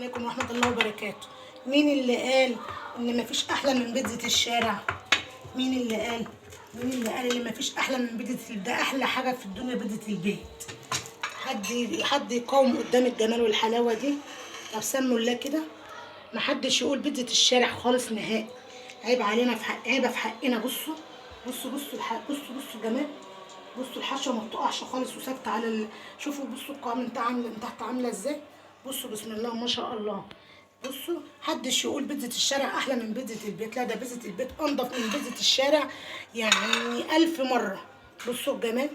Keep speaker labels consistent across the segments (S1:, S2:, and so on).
S1: عليكم ورحمة الله وبركاته. مين اللي قال ان مفيش احلى من بيتزا الشارع؟ مين اللي قال؟ مين اللي قال ان مفيش احلى من بيتزا؟ ده احلى حاجة في الدنيا بيتزا البيت. حد يقاوم قدام الجمال والحلاوة دي؟ طب سموا الله كده. محدش يقول بيتزا الشارع خالص نهائي. عيب علينا، في حق، عيبة في حقنا. بصوا بصوا جمال. بصوا الحشوه ما بتقعش خالص وثابته على شوفوا بصوا القوام من تحت عامله ازاي. بصوا بسم الله ما شاء الله. بصوا محدش يقول بيتزا الشارع احلى من بيتزا البيت. لا، ده بيتزا البيت انضف من بيتزا الشارع يعني 1000 مره. بصوا الجمال،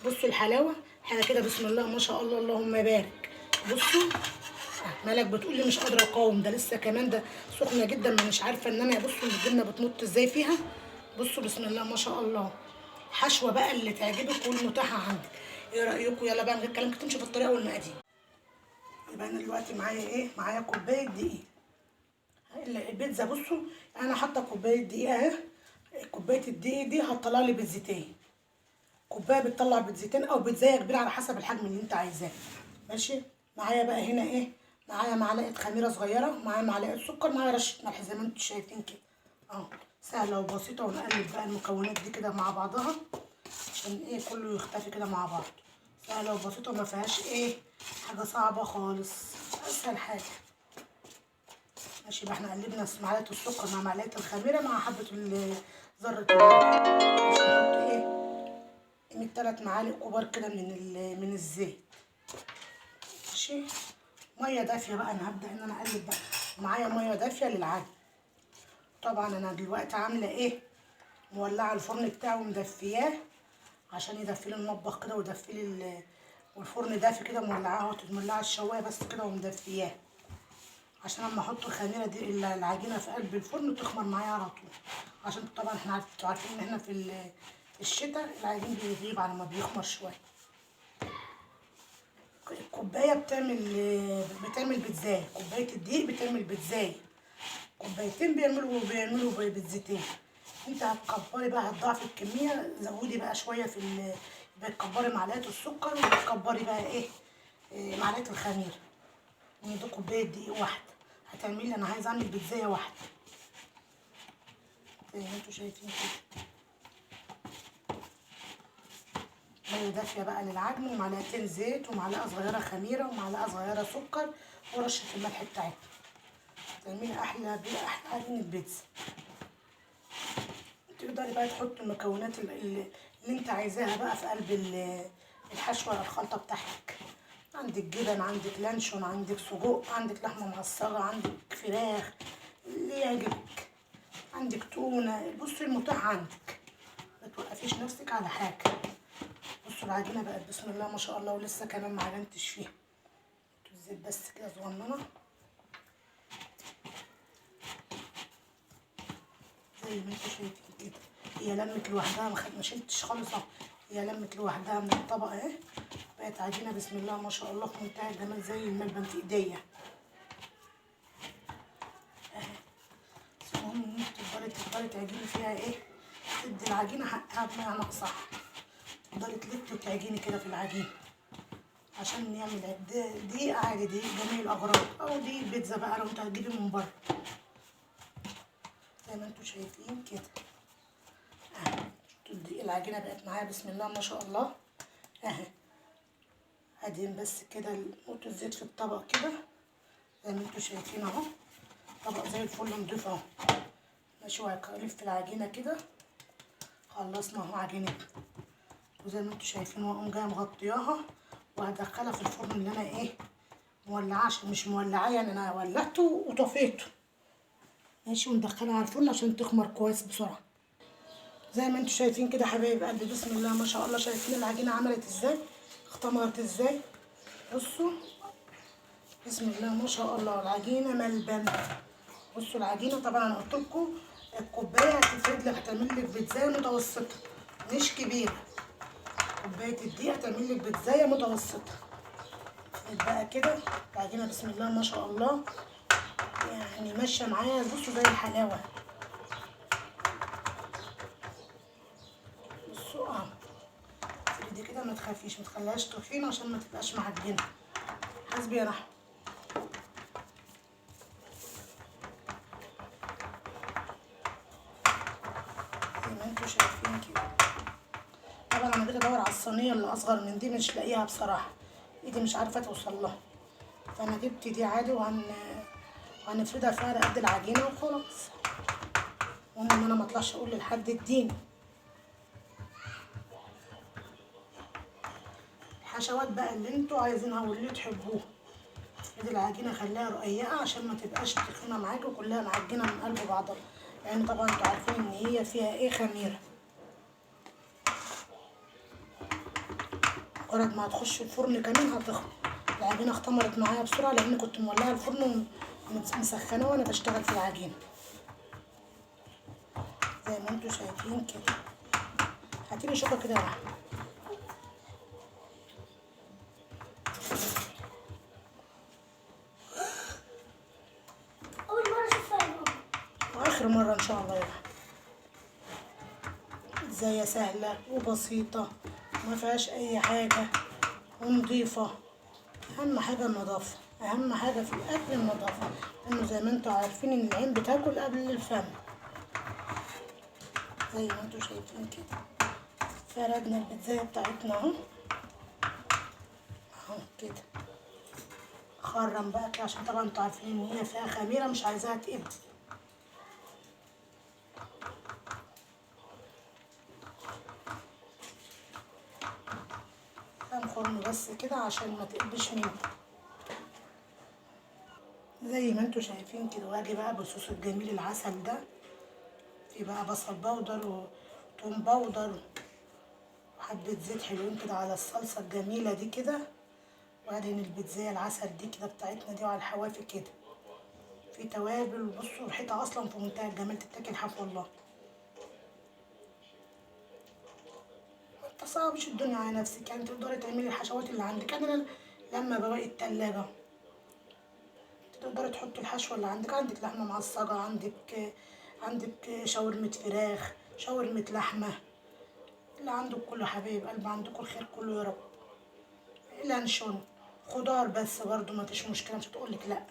S1: بصوا الحلاوه. حاجه كده بسم الله ما شاء الله اللهم بارك. بصوا مالك بتقول لي مش قادره اقاوم؟ ده لسه كمان ده سخنه جدا، ما مش عارفه ان انا. بصوا الجبنه بتنط ازاي فيها. بصوا بسم الله ما شاء الله. حشوه بقى اللي تعجبك والمتاحه عندك. ايه رايكم؟ يلا بقى من غير كلام كتير نشوف الطريقه والمقادير. يبقى انا دلوقتي معايا ايه؟ معايا كوبايه دقيق. البيتزا بصوا انا حاطه كوبايه دقيق اهي. كوبايه الدقيق دي هتطلع لي بيتزتين. كوبايه بتطلع بيتزتين او بيتزايه كبيره على حسب الحجم اللي انت عايزاه. ماشي. معايا بقى هنا ايه؟ معايا معلقه خميره صغيره، معايا معلقه سكر، معايا رشه ملح زي ما انتم شايفين كده اهو. سهله وبسيطه. ونقلب بقى المكونات دي كده مع بعضها عشان ايه كله يختفي كده مع بعض. سهله وبسيطه وما فيهاش ايه حاجه صعبه خالص، اسهل حاجه. ماشي. يبقى احنا قلبنا معلقه السكر مع معلقه الخميره مع حبه ذره الملح عشان نحط ايه 3 معالق كبار كده من الزيت. ماشي. ميه دافيه بقى. انا هبدا ان انا اقلب بقى. معايا ميه دافيه للعجن. طبعا انا دلوقتي عامله ايه؟ مولعه الفرن بتاعي ومدفياه عشان يدفي لي المطبخ كده ويدفي لي والفرن دافي كده. مولعاه اهو، مولعه الشوايه بس كده ومدفياه عشان اما احط الخميره دي العجينه في قلب الفرن تخمر معايا على طول. عشان طبعا احنا عارفين ان احنا في الشتاء العجين بيغيب على ما بيخمر شويه. الكوبايه بتعمل بيتزايه. كوبايه الدقيق بتعمل بيتزايه. كوبايتين بيعملوا بيتزتين. انت هتكبري بقى، هتضاعفي الكميه. زودي بقى شويه بتكبري معلقه السكر وبتكبري بقى ايه معلقه الخميره. يعني دي كوبايه دقيق واحده هتعملي. انا عايزه اعمل بيتزايه واحده زي ما انتوا شايفين كده. ميه دافيه بقى للعجن ومعلقتين زيت ومعلقه صغيره خميره ومعلقه صغيره سكر ورشه الملح بتاعتها. تعملي احلى عجينه بيتزا. تقدري بقى تحطي المكونات اللي انت عايزاها بقى في قلب الحشوه الخلطه بتاعتك. عندك جبن، عندك لانشون، عندك سجق، عندك لحمه معصجه، عندك فراخ، اللي يعجبك. عندك تونه. بصي المتاح عندك، ما توقفيش نفسك على حاجه. بصوا العجينه بقت بسم الله ما شاء الله ولسه كمان ما عجنتش فيها. الزيت بس كده صغننه زي ما انتوا شايفين كده. هي لمت لوحدها، ما شلتش خالص اهو. هي لمت لوحدها من الطبق اهي. بقت عجينه بسم الله ما شاء الله في منتهى الجمال زي الملبن في ايديا اهي. بس المهم ان انت تفضلي تعجني فيها ايه، تدي العجينه حقها بمعنى اصح. تفضلي تلفي وتعجني كده في العجينه عشان نعمل دي عادي، دي جميع الاغراض، او دي بيتزا بقى لو انت هتجيبي من بره زي ما انتوا شايفين كده اهي. العجينه بقت معايا بسم الله ما شاء الله اهي. هدين بس كده نقطة الزيت في الطبق كده زي ما انتوا شايفين اهو. طبق زي الفل نضيف اهو. ماشي. وهلف العجينه كده. خلصنا اهو عجينتنا وزي ما انتوا شايفين واقوم جايه مغطياها وهدخلها في الفرن اللي انا ايه مولعاه. عشان مش مولعاه يعني انا ولعته وطفيته. ماشي. وندخلها على الفرن عشان تخمر كويس بسرعه زي ما انتوا شايفين كده حبايب قلبي. بسم الله ما شاء الله. شايفين العجينه عملت ازاي، اختمرت ازاي. بصوا بسم الله ما شاء الله العجينه ملبن. بصوا العجينه طبعا انا قلت لكم الكوبايه هتفرد لك، هتعمل لك بيتزايه متوسطه مش كبيره. كوبايه الدقيق هتعمل لك بيتزايه متوسطه. بقى كده العجينه بسم الله ما شاء الله يعني ماشيه معايا. بصوا زي الحلاوه. بصوا افردي كده ما تخافيش، ما تخليهاش تخينه عشان ما تبقاش معجنه. حسبي يا رحمه. شايفين كده. طبعا انا جيت ادور على الصينيه اللي اصغر من دي مش لاقيها بصراحه، ايدي مش عارفه توصل لها، فانا جبت دي عادي وهنفردها فيها على قد العجينه وخلاص. المهم ان انا ما اطلعش اقول لحد اديني. الحشوات بقى اللي انتوا عايزينها واللي تحبوها. ادي العجينه خليها رقيقه عشان ما تبقاش تخينه معاكي وكلها معجنه من قلب بعضها، لان يعني طبعا انتوا عارفين ان هي فيها ايه خميره. مجرد ما هتخش الفرن كمان هتخمر. العجينه اختمرت معايا بسرعه لان كنت مولعه الفرن ومسخنه وانا بشتغل في العجينه زي ما انتوا شايفين كده. هاتيلي شوكه كده يا رحمه.
S2: اول مره اشوفها يا ماما
S1: واخر مره ان شاء الله يا رحمه. ازاي سهله وبسيطه وما فيهاش اي حاجه ونضيفه. اهم حاجه النظافه، اهم حاجه في الاكل النظافه، لانه زي ما انتوا عارفين ان العين بتاكل قبل الفم. زي ما انتوا شايفين كده فردنا البيتزايه بتاعتنا اهو كده. خرم بقى كده عشان طبعا انتوا عارفين ان هي فيها خميره مش عايزاها تقب. هنخرم بس كده عشان ما تقبش مني زي ما انتوا شايفين كده. واجي بقى بالصوص الجميل العسل ده، في بقى بصل بودر وتوم بودر وحبة زيت حلوين كده على الصلصة الجميلة دي كده، وبعدين البيتزاية العسل دي كده بتاعتنا دي وعلى الحوافي كده في توابل. بصوا ريحتها اصلا في منتهى الجمال، تتاكل حف والله. ما تصعبش الدنيا على نفسك، يعني تقدري تعملي الحشوات اللي عندك. انا لما بواقي التلاجة تقدري تحطي الحشوة اللي عندك. عندك لحمة معصجة، عندك شاورمة فراخ، شاورمة لحمة، اللي عندك كله حبايب قلب، عندكم الخير كله يا رب. لانشون خضار بس برضو ما فيش مشكله، مش هتقولك لا.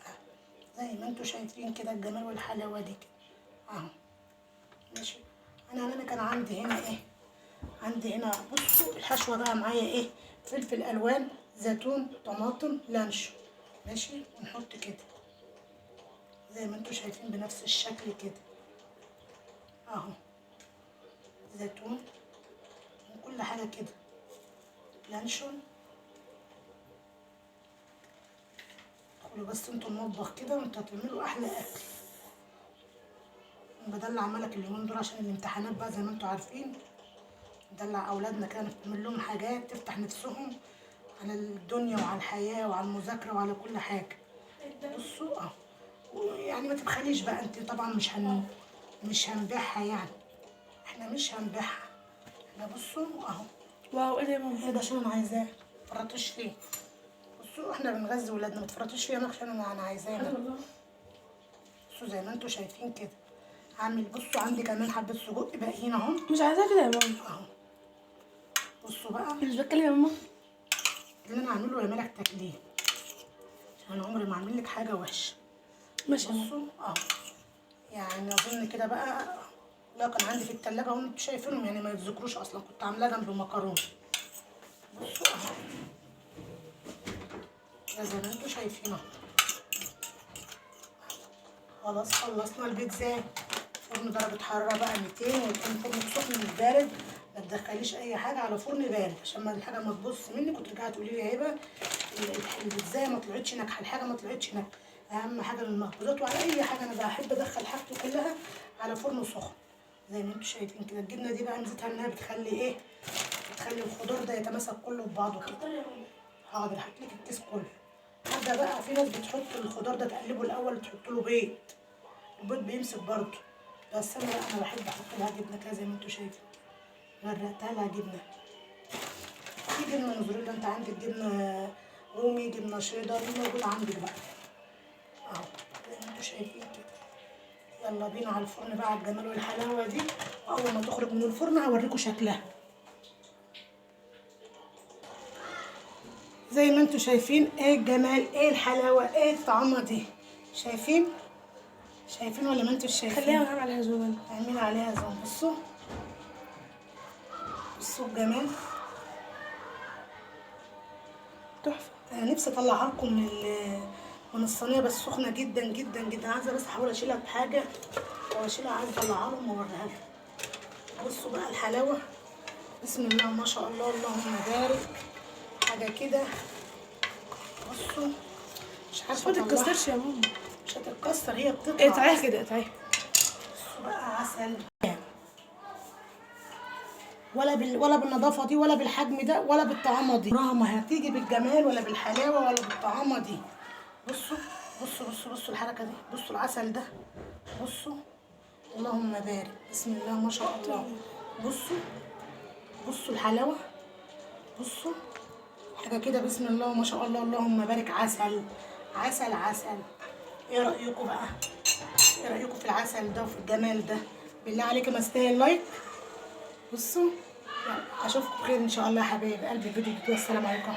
S1: زي ما انتوا شايفين كده الجمال والحلاوه دي كده اهو ماشي. انا كان عندي هنا ايه، عندي هنا بصوا الحشوه بقى معايا ايه، فلفل الوان، زيتون، طماطم، لانشون ماشي. ونحط كده زي ما انتوا شايفين بنفس الشكل كده اهو، زيتون وكل حاجه كده، لانشون. ادخلوا بس انتوا المطبخ كده وانتوا هتعملوا احلى اكل. بدلع ملك اليومين دول عشان الامتحانات بقى زي ما انتوا عارفين، ندلع اولادنا كده نعمل لهم حاجات تفتح نفسهم على الدنيا وعلى الحياه وعلى المذاكره وعلى كل حاجه. بصوا اهو، يعني ما تبخليش بقى انت. طبعا مش هنبيعها يعني، احنا مش هنبيعها. احنا بصوا اهو.
S2: واو ايه ده يا ماما؟
S1: ايه ده عشان انا عايزاه، متفرطوش فيه. بصوا احنا بنغذي ولادنا، ما تفرطوش فيه عشان انا عايزاه. بصوا زي ما انتوا شايفين كده هعمل. بصوا عندي كمان حبه سجق باقيين اهو.
S2: مش عايزاها كده يا ماما
S1: اهو. بصوا بقى
S2: مش بتكلم يا ماما.
S1: اللي انا هعمله يعملك تكليف، عشان انا عمري ما اعمل لك حاجه وحشه.
S2: ماشي يا ماما.
S1: بصوا اهو، يعني اظن كده بقى. لا كان عندي في التلاجة اهو انتوا شايفينهم، يعني ما يتذكروش اصلا، كنت عاملاه جنب مكرونه. بصوا اهو زي ما انتوا شايفين اهو. خلاص خلصنا البيتزا. فرن درجة حرارة بقى 200، ويكون فرن سخن مش بارد. ما تدخليش اي حاجة على فرن بارد عشان ما الحاجة ما تبص منك وترجعي تقولي لي يا هبة البيتزا ما طلعتش ناجحة، الحاجة ما طلعتش ناجحة. اهم حاجة للمخبوزات وعلى اي حاجة انا بحب ادخل حاجتي كلها على فرن سخن زي ما انتوا شايفين كده. الجبنة دي بقى ميزتها انها بتخلي ايه، بتخلي الخضار ده يتماسك كله ببعضه كده. حاضر هحطلك الكيس كله. هبدا بقى، في ناس بتحط الخضار ده تقلبه الاول وتحط له بيض، البيض بيمسك برضه، بس انا لا، انا بحب احط لها جبنه كده زي ما انتوا شايفين. غرقتها لها جبنه. في جبنه موزاريلا، انت عندك جبنه رومي، جبنه شيدر، اللي موجود عندك بقى اهو زي ما انتوا شايفين كده. يلا بينا على الفرن بقى على الجمال والحلاوه دي، واول ما تخرج من الفرن هوريكم شكلها. زي ما انتوا شايفين ايه الجمال، ايه الحلاوه، ايه الطعمه دي. شايفين ولا ما انتوا شايفين؟
S2: خليها ونعمل عليها زوم.
S1: اعملي عليها زوم. بصوا بصوا الجمال.
S2: تحفه.
S1: انا نفسي اطلعها لكم من الصينيه، بس سخنه جدا جدا جدا. عايزه بس احاول اشيلها بحاجه، او اشيلها عايزه اطلعها لهم واوريها لكم. بصوا بقى الحلاوه، بسم الله ما شاء الله، اللهم بارك. حاجه كده بصوا، مش
S2: بس
S1: عارفه
S2: ما
S1: اطلعها.
S2: تتكسرش يا ماما.
S1: مش هتتكسر، هي بتطلع.
S2: اقطعيها كده، اقطعيها.
S1: بصوا بقى عسل، ولا بالنظافه دي، ولا بالحجم ده، ولا بالطعامه دي. عمرها ما هتيجي بالجمال ولا بالحلاوه ولا بالطعامه دي. بصوا بصوا بصوا بصوا الحركه دي، بصوا العسل ده، بصوا اللهم بارك، بسم الله ما شاء الله. بصوا بصوا الحلاوه، بصوا حاجه كده بسم الله ما شاء الله، اللهم بارك. عسل عسل عسل. ايه رايكم بقى؟ ايه رايكم في العسل ده وفي الجمال ده؟ بالله عليك ما استاهل لايك. بصوا، يلا اشوفكم بخير ان شاء الله يا حبايب قلبي. الفيديو ده، السلام عليكم.